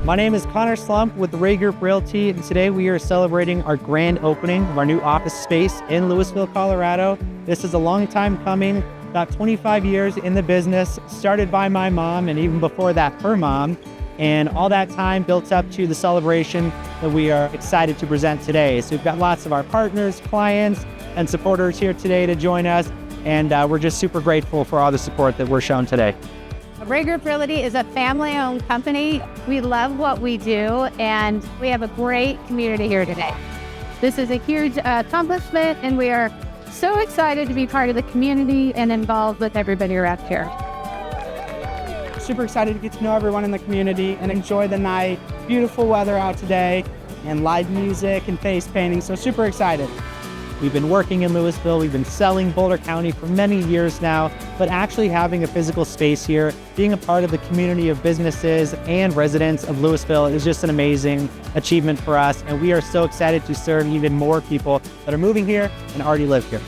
My name is Connor Slump with the Rhae Group Realty, and today we are celebrating our grand opening of our new office space in Louisville, Colorado. This is a long time coming, about 25 years in the business, started by my mom, and even before that, her mom. And all that time built up to the celebration that we are excited to present today. So we've got lots of our partners, clients, and supporters here today to join us, and we're just super grateful for all the support that we're shown today. Rhae Group Realty is a family-owned company. We love what we do, and we have a great community here today. This is a huge accomplishment, and we are so excited to be part of the community and involved with everybody around here. Super excited to get to know everyone in the community and enjoy the night. Beautiful weather out today, and live music and face painting, so super excited. We've been working in Louisville, we've been selling Boulder County for many years now, but actually having a physical space here, being a part of the community of businesses and residents of Louisville is just an amazing achievement for us, and we are so excited to serve even more people that are moving here and already live here.